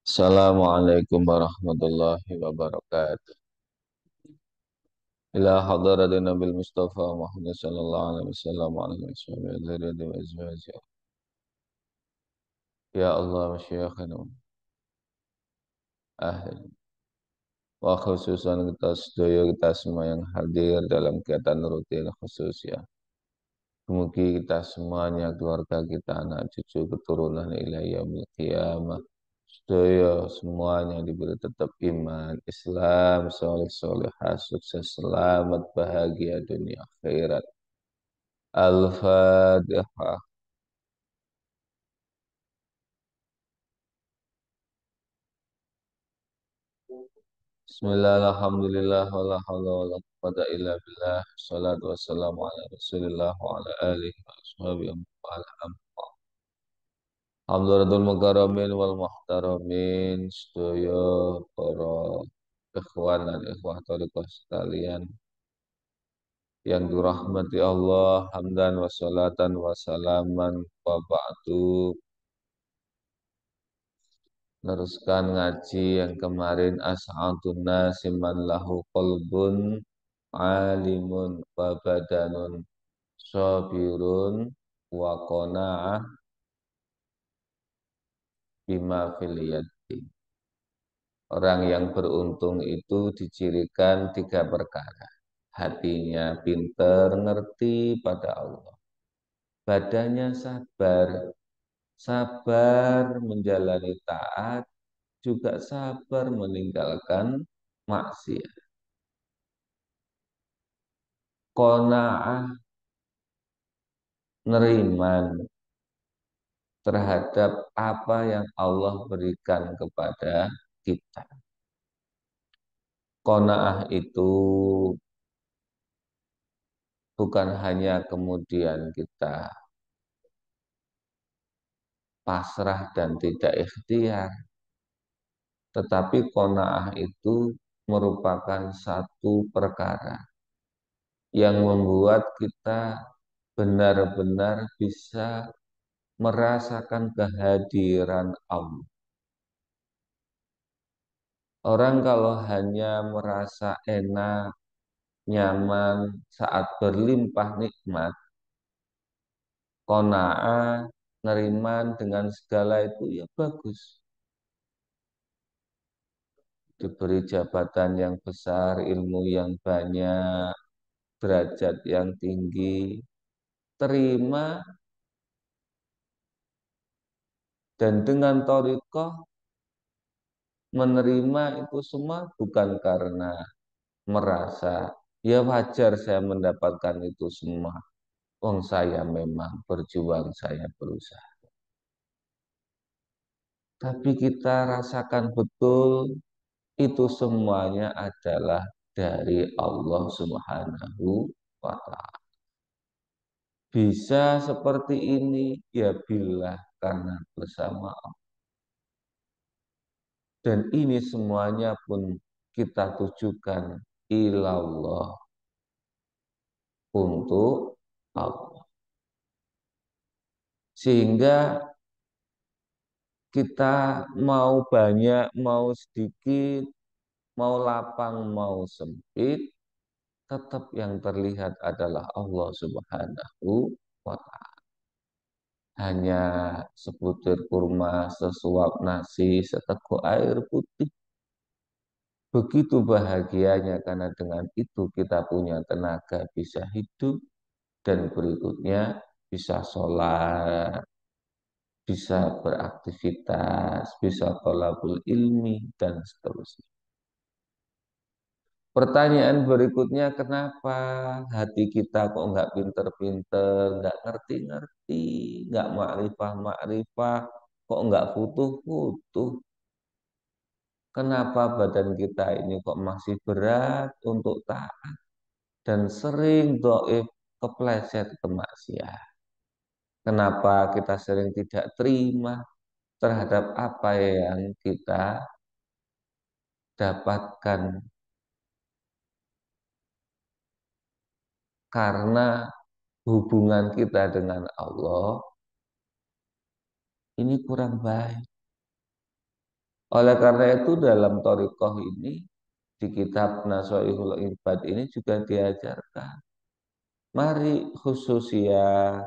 Assalamualaikum warahmatullahi wabarakatuh. Ila hadratin Nabil Mustafa Muhammad sallallahu alaihi wasallam wa alihi wa azwajihi. Ya Allah masyayikhana ahli wa khususan kita sedaya kita semua yang hadir dalam kegiatan rutin khusus ya. Semoga kita semuanya, keluarga kita, anak cucu, keturunan ila yaumil qiyamah. Sedaya semuanya diberi tetap iman, Islam, soleh solehah, sukses, selamat, bahagia dunia akhirat. Al-Fatihah. Bismillah, alhamdulillah, wala hawla wala quwwata illa billah. Salatu wassalamu ala rasulillah wa ala alihi wa ashabihi wa ala amfa. Hamduratul mukaramin wal muhtaramin. Sedaya para ikhwan dan ikhwah thariqah sekalian yang dirahmati Allah, hamdan wa salatan wa salaman wa ba'du. Teruskan ngaji yang kemarin, as'adun nasi man lahu qalbun alimun wa badanun sabirun wa qana'ah bima fil yadi. Orang yang beruntung itu dicirikan tiga perkara. Hatinya pinter, ngerti pada Allah. Badannya sabar, sabar menjalani taat, juga sabar meninggalkan maksiat. Qanaah, neriman terhadap apa yang Allah berikan kepada kita. Qanaah itu bukan hanya kemudian kita pasrah dan tidak ikhtiar, tetapi qanaah itu merupakan satu perkara yang membuat kita benar-benar bisa merasakan kehadiran Allah. Orang kalau hanya merasa enak, nyaman saat berlimpah nikmat, qanaah, neriman dengan segala itu ya bagus. Diberi jabatan yang besar, ilmu yang banyak, derajat yang tinggi, terima, dan dengan thariqah menerima itu semua bukan karena merasa ya wajar saya mendapatkan itu semua. Wong saya memang berjuang, saya berusaha. Tapi kita rasakan betul itu semuanya adalah dari Allah Subhanahu wa Ta'ala. Bisa seperti ini ya billah karena bersama Allah. Dan ini semuanya pun kita tujukan ilallah, untuk Allah. Sehingga kita mau banyak, mau sedikit, mau lapang, mau sempit, tetap yang terlihat adalah Allah Subhanahu wa Ta'ala. Hanya sebutir kurma, sesuap nasi, seteguk air putih. Begitu bahagianya karena dengan itu kita punya tenaga bisa hidup dan berikutnya bisa sholat, bisa beraktivitas, bisa thalabul ilmi, dan seterusnya. Pertanyaan berikutnya, kenapa hati kita kok nggak pinter-pinter, nggak ngerti-ngerti, nggak makrifah-makrifah, kok nggak futuh-futuh? Kenapa badan kita ini kok masih berat untuk taat dan sering doif kepleset ke maksiat? Kenapa kita sering tidak terima terhadap apa yang kita dapatkan karena hubungan kita dengan Allah ini kurang baik. Oleh karena itu dalam thariqah ini di kitab Nasoihul Ibad ini juga diajarkan. Mari khususnya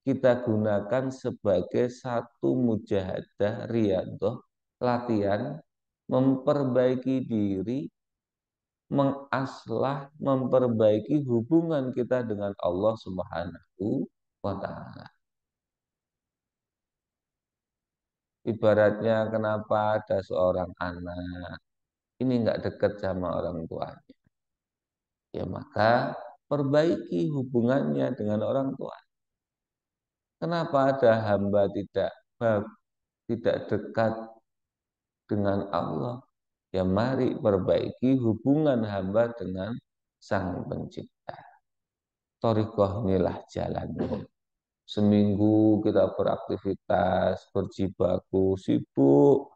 kita gunakan sebagai satu mujahadah riyadhah, latihan memperbaiki diri, memperbaiki hubungan kita dengan Allah Subhanahu wa taala. Ibaratnya kenapa ada seorang anak ini nggak dekat sama orang tuanya, ya maka perbaiki hubungannya dengan orang tua. Kenapa ada hamba tidak dekat dengan Allah? Ya mari perbaiki hubungan hamba dengan Sang Pencipta. Thariqah inilah jalannya. Seminggu kita beraktivitas, berjibaku, sibuk,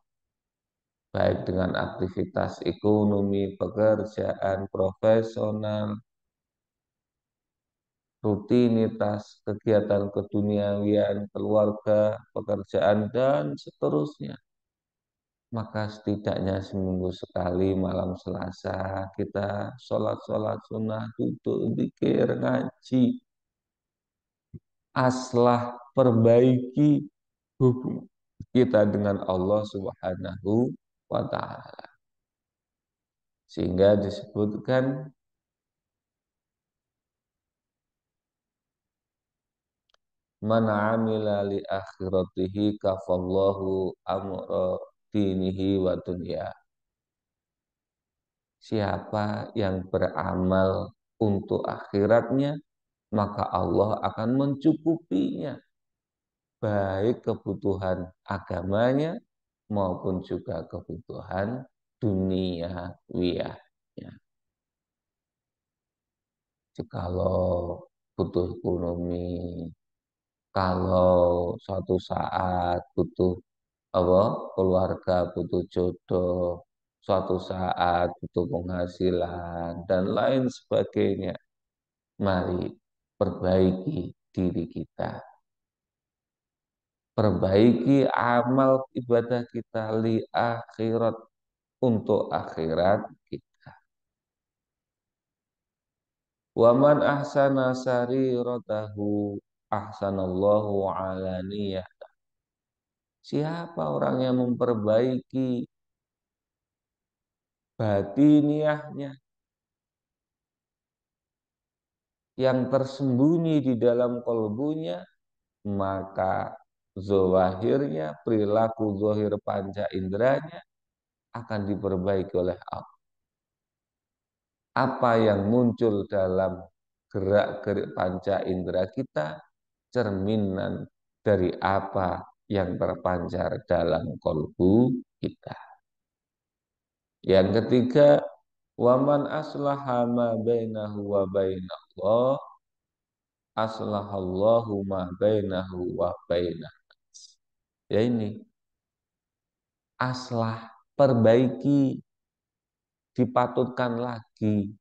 baik dengan aktivitas ekonomi, pekerjaan, profesional, rutinitas, kegiatan keduniawian, keluarga, pekerjaan, dan seterusnya. Maka setidaknya seminggu sekali malam Selasa kita sholat-sholat sunnah, duduk, zikir, ngaji, aslah, perbaiki hubungan kita dengan Allah Subhanahu wa Ta'ala. Sehingga disebutkan man amila li akhiratihi kafallahu amra dinihi wa dunya. Siapa yang beramal untuk akhiratnya, maka Allah akan mencukupinya, baik kebutuhan agamanya maupun juga kebutuhan duniawiyahnya. Jikalau butuh ekonomi, kalau suatu saat butuh apa keluarga, butuh jodoh, suatu saat butuh penghasilan dan lain sebagainya, mari perbaiki diri kita, perbaiki amal ibadah kita li akhirat, untuk akhirat kita. Waman ahsana sariratahu ahsanallahu alaniyah. Siapa orang yang memperbaiki batiniahnya, yang tersembunyi di dalam kalbunya, maka zahirnya, perilaku zahir panca inderanya akan diperbaiki oleh Allah. Apa yang muncul dalam gerak-gerik panca indera kita, cerminan dari apa yang terpancar dalam kalbu kita. Yang ketiga, waman aslaha ma bainahu wa bainallah aslahallahu ma bainahu wa bainah. Ya ini, aslah, perbaiki, dipatutkan lagi.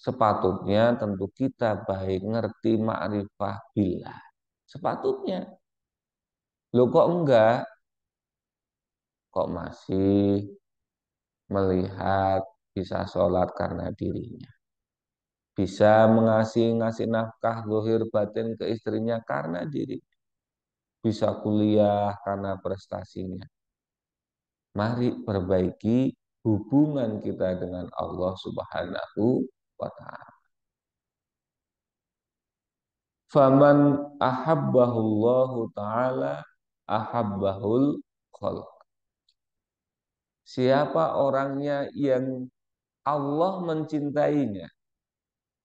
Sepatutnya tentu kita baik ngerti ma'rifah billah. Sepatutnya. Loh kok enggak? Kok masih melihat bisa sholat karena dirinya? Bisa ngasih nafkah zahir batin ke istrinya karena diri. Bisa kuliah karena prestasinya. Mari perbaiki hubungan kita dengan Allah Subhanahu wa Ta'ala. Faman ahabbahullahu ta'ala ahabbahul khalq. Siapa orangnya yang Allah mencintainya,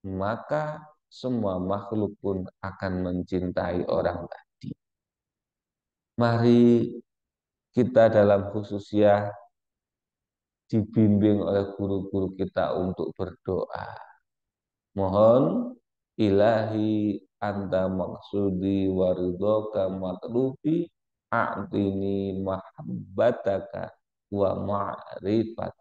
maka semua makhluk pun akan mencintai orang tadi. Mari kita dalam khususnya dibimbing oleh guru-guru kita untuk berdoa. Mohon ilahi anta maksudi waridhoka matlubi a'tini mahabbataka wa ma'rifat.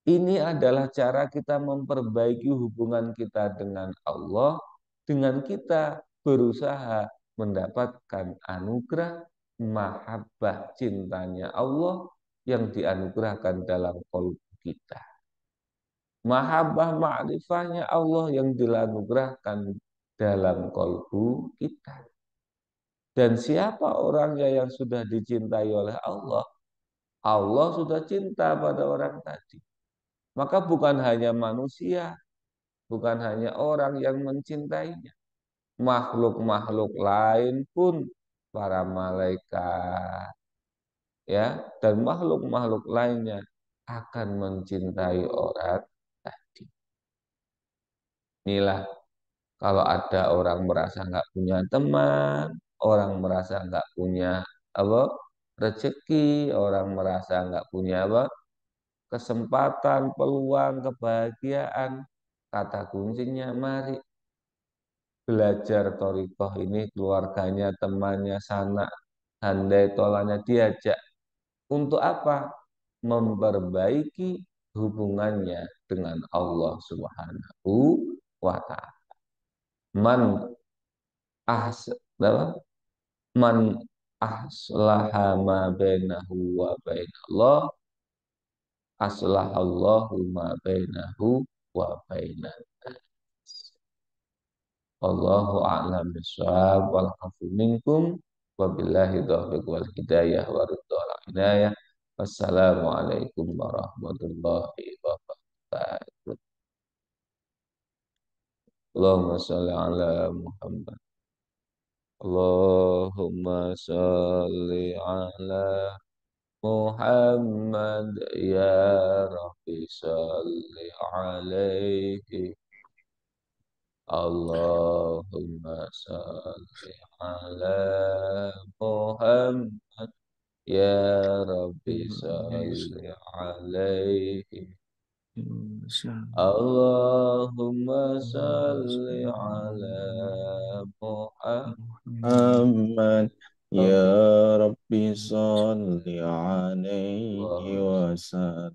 Ini adalah cara kita memperbaiki hubungan kita dengan Allah, dengan kita berusaha mendapatkan anugerah mahabbah cintanya Allah yang dianugerahkan dalam kalbu kita. Mahabbah ma'rifahnya Allah yang dianugerahkan dalam kalbu kita. Dan siapa orangnya yang sudah dicintai oleh Allah? Allah sudah cinta pada orang tadi. Maka bukan hanya manusia, bukan hanya orang yang mencintainya. Makhluk-makhluk lain pun, para malaikat, ya, dan makhluk-makhluk lainnya akan mencintai orang tadi. Inilah kalau ada orang merasa nggak punya teman, orang merasa nggak punya apa rezeki, orang merasa nggak punya apa kesempatan, peluang, kebahagiaan. Kata kuncinya, mari belajar torikoh ini, keluarganya, temannya, sanak, handai tolanya diajak. Untuk apa? Memperbaiki hubungannya dengan Allah Subhanahu wa Ta'ala. Man ahs apa? Man aslaha ma bainahu wa bainallah aslahallahu ma bainahu wa bainan. Allahu a'lam bishawab wal afu minkum wabillahi taufiq wal hidayah wa ridha wal inayah. Wassalamualaikum warahmatullahi wabarakatuh. Allahumma shalli ala Muhammad. Allahumma shalli ala Muhammad ya Rabbi shalli alaihi. Allahumma shalli ala Muhammad ya Rabbi shalli alaihi. Allahumma shalli ala Muhammad ya Muhammad Rabbi salli alaihi wasallam.